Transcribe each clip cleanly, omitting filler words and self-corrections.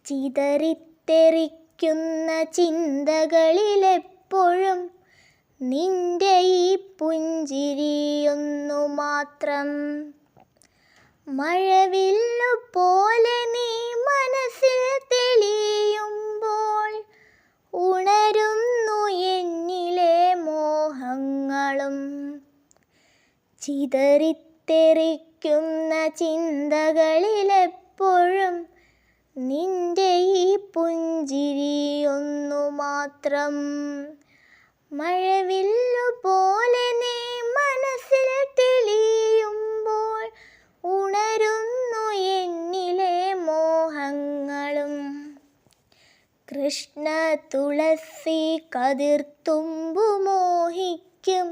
ചിതറിത്തെറിക്കുന്ന ചിന്തകളിലെപ്പോഴും നിന്റെ ഈ പുഞ്ചിരിയൊന്നു മാത്രം. മഴവില്ലു പോലെ നീ മനസ്സിൽ തെളിയുമ്പോൾ ഉണരുന്നു എന്നിലെ മോഹങ്ങളും. ചിതറിത്തെറിക്കുന്ന ചിന്തകളിലെപ്പോഴും നിന്റെ ഈ പുഞ്ചിരിയൊന്നു മാത്രം. മഴവില്ലു പോലെ നീ മനസ്സിൽ തെളിയുമ്പോൾ ഉണരുന്നു എന്നിലെ മോഹങ്ങളും. കൃഷ്ണ തുളസി കതിർത്തുമ്പു മോഹിക്കും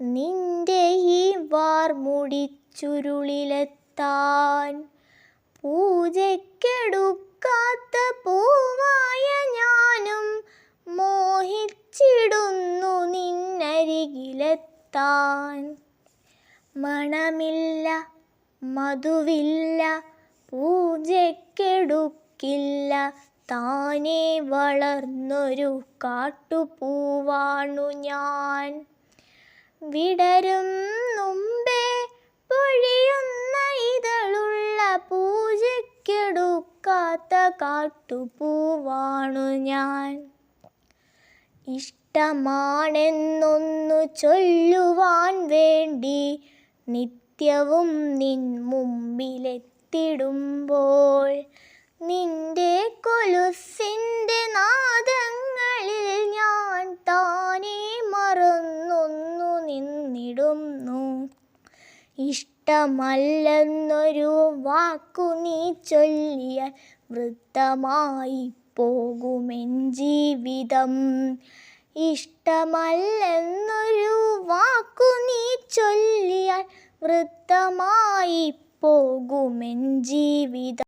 നിന്റെ ഈ വാർമുടിച്ചുരുളിലെത്താൻ. പൂജയ്ക്കെടുക്കാത്ത പൂവായ ഞാനും മോഹിച്ചിടുന്നു നിന്നരികിലെത്താൻ. മണമില്ല മധുവില്ല പൂജയ്ക്കെടുക്കില്ല താനേ വളർന്നൊരു കാട്ടുപൂവാണു ഞാൻ. വിടരും മുമ്പേ പൊഴിയുന്ന ഇതളുള്ള പൂജയ്ക്കെടുക്കാത്ത കാട്ടുപൂവാണു ഞാൻ. ഇഷ്ടമാണെന്നൊന്നു ചൊല്ലുവാൻ വേണ്ടി നിത്യവും നിൻ മുമ്പിലെത്തിടുമ്പോൾ നിന്റെ കൊലുസിൻ്റെ നാദങ്ങളിൽ ഞാൻ താനേ മറന്നൊന്നു നിന്നിടുന്നു. ഇഷ്ടമല്ലെന്നൊരു വാക്കു നീ ചൊല്ലിയാൽ വൃഥമായി പോകുമെൻ ജീവിതം. ഇഷ്ടമല്ലെന്നൊരു വാക്കു നീ ചൊല്ലിയാൽ വൃഥമായി പോകുമെൻ ജീവിതം.